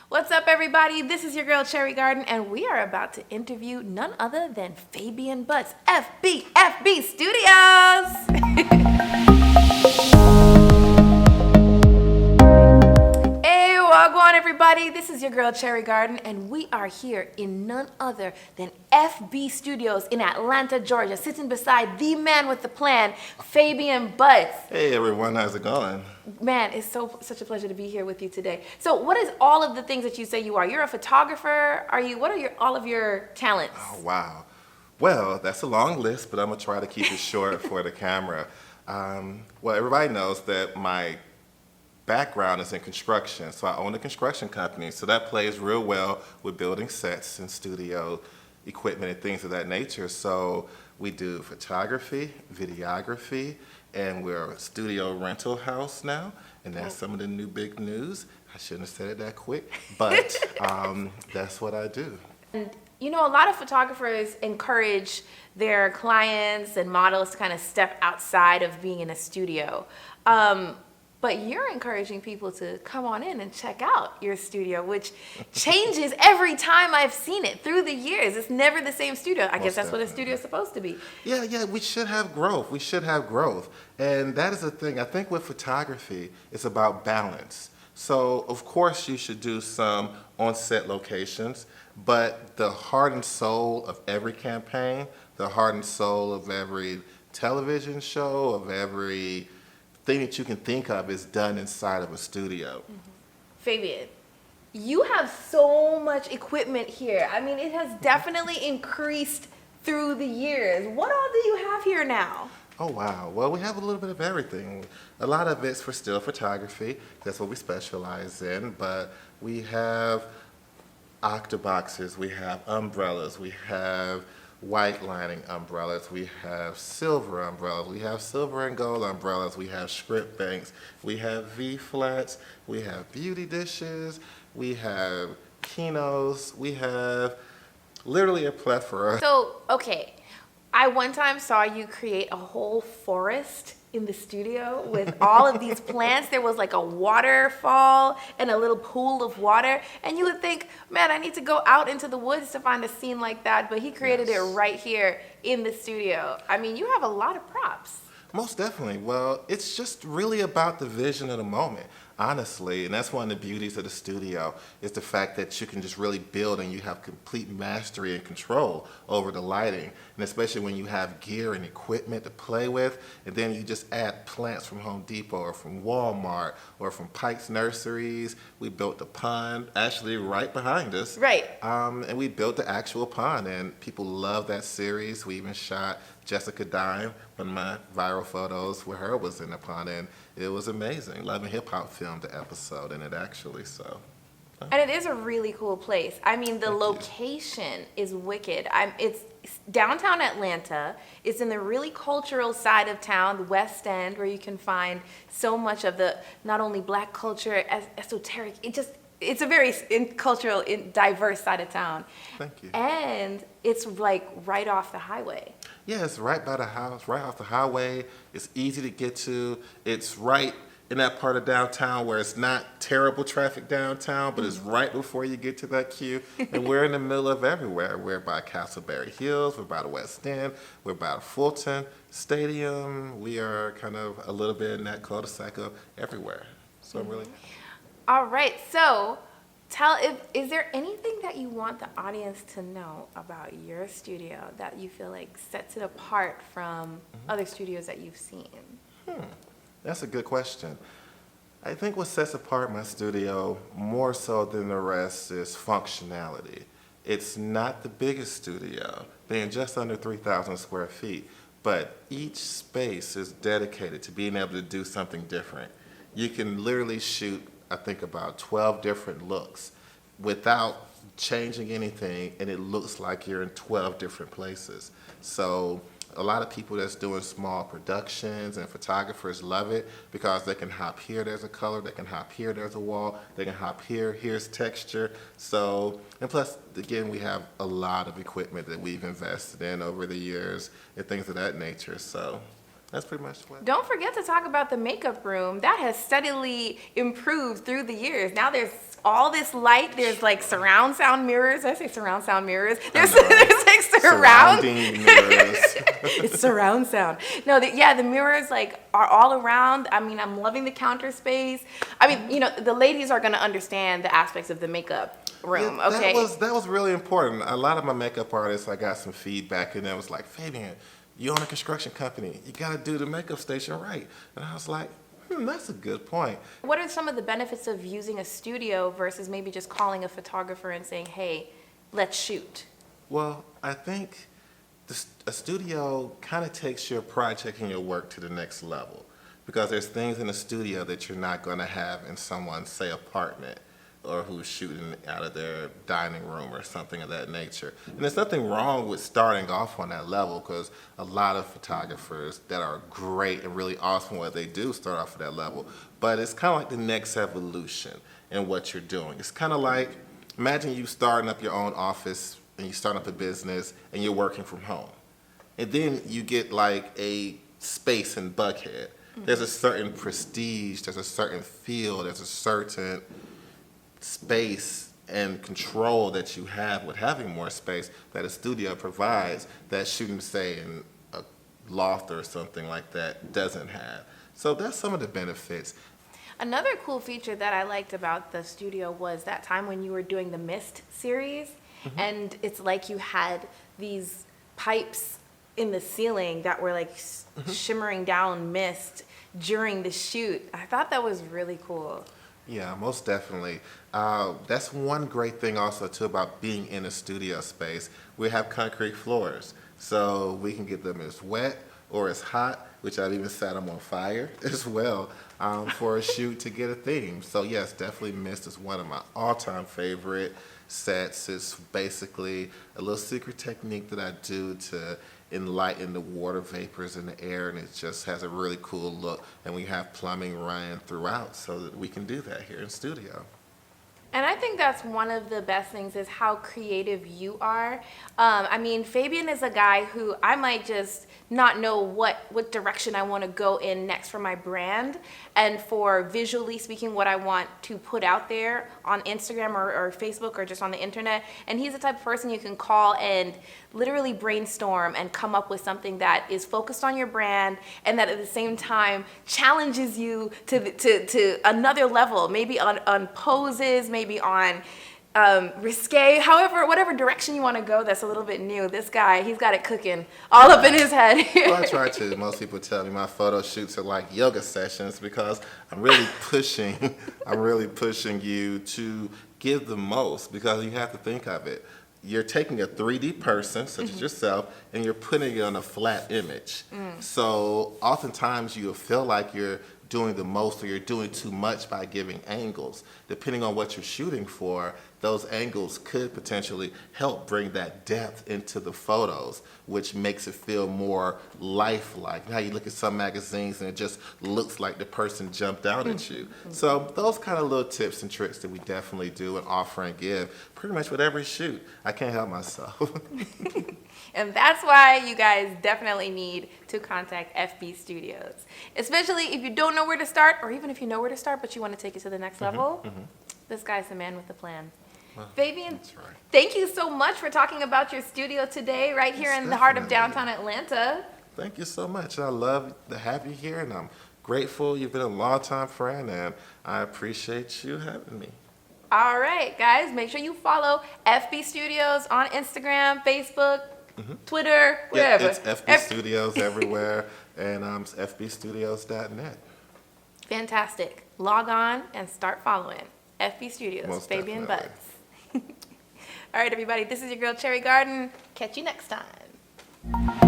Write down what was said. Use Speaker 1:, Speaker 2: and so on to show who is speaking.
Speaker 1: What's up, everybody? This is your girl, Cherry Garden, and we are about to interview none other than Fabian Butts, FBstudios. Hey, wagwan, everybody. This is your girl, Cherry Garden, and we are here in none other than FBstudios in Atlanta, Georgia, sitting beside the man with the plan, Fabian Butts.
Speaker 2: Hey everyone, how's it going?
Speaker 1: Man, it's such a pleasure to be here with you today. So, what is all of the things that you say you are? You're a photographer. What are all of your talents?
Speaker 2: Oh wow. Well, that's a long list, but I'm gonna try to keep it short for the camera. Well, everybody knows that my background is in construction, so I own a construction company. So that plays real well with building sets and studio equipment and things of that nature. So we do photography, videography, and we're a studio rental house now, and that's some of the new big news. I shouldn't have said it that quick, but that's what I do.
Speaker 1: And you know, a lot of photographers encourage their clients and models to kind of step outside of being in a studio. But you're encouraging people to come on in and check out your studio, which changes every time I've seen it through the years. It's never the same studio. I guess that's what a studio is supposed to be.
Speaker 2: Yeah, we should have growth. We should have growth. And that is the thing. I think with photography, it's about balance. So, of course, you should do some on-set locations, but the heart and soul of every campaign, the heart and soul of every television show, of every thing that you can think of is done inside of a studio.
Speaker 1: Fabian, you have so much equipment here. I mean, it has definitely increased through the years. What all do you have here now?
Speaker 2: Oh wow, well we have a little bit of everything. A lot of it's for still photography, that's what we specialize in, but we have octaboxes, we have umbrellas, we have white lining umbrellas, we have silver umbrellas, we have silver and gold umbrellas, we have script banks, we have V-flats, we have beauty dishes, we have kinos, we have literally a plethora.
Speaker 1: So, okay, I one time saw you create a whole forest in the studio with all of these plants. There was like a waterfall and a little pool of water, and you would think, man, I need to go out into the woods to find a scene like that, but he created it right here in the studio. I mean, you have a lot of props.
Speaker 2: Most definitely. Well, it's just really about the vision of the moment, honestly. And that's one of the beauties of the studio, is the fact that you can just really build and you have complete mastery and control over the lighting. And especially when you have gear and equipment to play with, and then you just add plants from Home Depot or from Walmart or from Pike's Nurseries. We built the pond, actually right behind us.
Speaker 1: Right.
Speaker 2: And we built the actual pond, and people love that series. We even shot Jessica Dime, one of my viral photos where her was in the pond, and it was amazing. Love and Hip Hop filmed the episode in it actually, so.
Speaker 1: And it is a really cool place. I mean, the location is wicked. It's downtown Atlanta. It's in the really cultural side of town, the West End, where you can find so much of the, not only black culture, esoteric, it's a very cultural, diverse side of town.
Speaker 2: Thank you.
Speaker 1: And it's like right off the highway.
Speaker 2: Yeah, it's right by the house, right off the highway. It's easy to get to. It's right in that part of downtown where it's not terrible traffic downtown, but it's right before you get to that queue. And we're in the middle of everywhere. We're by Castleberry Hills, we're by the West End, we're by the Fulton Stadium. We are kind of a little bit in that cul-de-sac of everywhere. So really.
Speaker 1: All right, so is there anything that you want the audience to know about your studio that you feel like sets it apart from other studios that you've seen?
Speaker 2: That's a good question. I think what sets apart my studio more so than the rest is functionality. It's not the biggest studio, being just under 3,000 square feet, but each space is dedicated to being able to do something different. You can literally shoot, I think, about 12 different looks without changing anything, and it looks like you're in 12 different places. So a lot of people that's doing small productions and photographers love it because they can hop here, there's a color, they can hop here, there's a wall, they can hop here, here's texture. So, and plus, again, we have a lot of equipment that we've invested in over the years and things of that nature. So That's pretty much what.
Speaker 1: Don't forget to talk about the makeup room. That has steadily improved through the years. Now there's all this light. There's like surround sound mirrors. I say surround sound mirrors. There's like
Speaker 2: surrounding mirrors.
Speaker 1: It's surround sound. No, the mirrors like are all around. I mean, I'm loving the counter space. I mean, you know, the ladies are gonna understand the aspects of the makeup room.
Speaker 2: Yeah,
Speaker 1: okay.
Speaker 2: That was really important. A lot of my makeup artists, I got some feedback, and it was like, Fabian, you own a construction company. You got to do the makeup station right. And I was like, that's a good point.
Speaker 1: What are some of the benefits of using a studio versus maybe just calling a photographer and saying, hey, let's shoot?
Speaker 2: Well, I think a studio kind of takes your project and your work to the next level, because there's things in a studio that you're not going to have in someone's, say, apartment, or who's shooting out of their dining room or something of that nature. And there's nothing wrong with starting off on that level, because a lot of photographers that are great and really awesome at what they do start off at that level. But it's kind of like the next evolution in what you're doing. It's kind of like, imagine you starting up your own office and you start up a business and you're working from home. And then you get like a space in Buckhead. There's a certain prestige, there's a certain feel, there's a certain space and control that you have with having more space that a studio provides that shooting, say, in a loft or something like that doesn't have. So that's some of the benefits.
Speaker 1: Another cool feature that I liked about the studio was that time when you were doing the Mist series, and it's like you had these pipes in the ceiling that were like shimmering down mist during the shoot. I thought that was really cool.
Speaker 2: Yeah, most definitely. That's one great thing also too about being in a studio space. We have concrete floors, so we can get them as wet or as hot, which I've even set them on fire as well for a shoot to get a theme. So yes, definitely Mist is one of my all-time favorite sets. It's basically a little secret technique that I do to enlighten the water vapors in the air, and it just has a really cool look, and we have plumbing running throughout so that we can do that here in studio.
Speaker 1: And I think that's one of the best things is how creative you are. I mean, Fabian is a guy who I might just not know what direction I want to go in next for my brand and for visually speaking what I want to put out there on Instagram or Facebook or just on the internet. And he's the type of person you can call and literally brainstorm and come up with something that is focused on your brand and that at the same time challenges you to another level, maybe on poses, maybe on risque, however, whatever direction you want to go that's a little bit new. This guy, he's got it cooking all up in his head.
Speaker 2: Well, I try to. Most people tell me my photo shoots are like yoga sessions because I'm really pushing you to give the most, because you have to think of it. You're taking a 3D person, such as yourself, and you're putting it on a flat image. So oftentimes you feel like you're doing the most or you're doing too much by giving angles. Depending on what you're shooting for, those angles could potentially help bring that depth into the photos, which makes it feel more lifelike. Now you look at some magazines and it just looks like the person jumped out at you. So those kind of little tips and tricks that we definitely do and offer and give pretty much with every shoot. I can't help myself.
Speaker 1: And that's why you guys definitely need to contact FB Studios. Especially if you don't know where to start, or even if you know where to start but you want to take it to the next level. This guy's the man with the plan.
Speaker 2: Well,
Speaker 1: Fabian,
Speaker 2: that's right.
Speaker 1: thank you so much for talking about your studio today right here in the heart of downtown Atlanta.
Speaker 2: Thank you so much. I love to have you here, and I'm grateful. You've been a long-time friend, and I appreciate you having me.
Speaker 1: All right, guys, make sure you follow FB Studios on Instagram, Facebook, Twitter, wherever.
Speaker 2: Yeah, it's FB Studios everywhere, and FBstudios.net.
Speaker 1: Fantastic. Log on and start following FB Studios,
Speaker 2: Most
Speaker 1: Fabian
Speaker 2: definitely.
Speaker 1: Butts. All right, everybody, this is your girl, Cherry Garden. Catch you next time.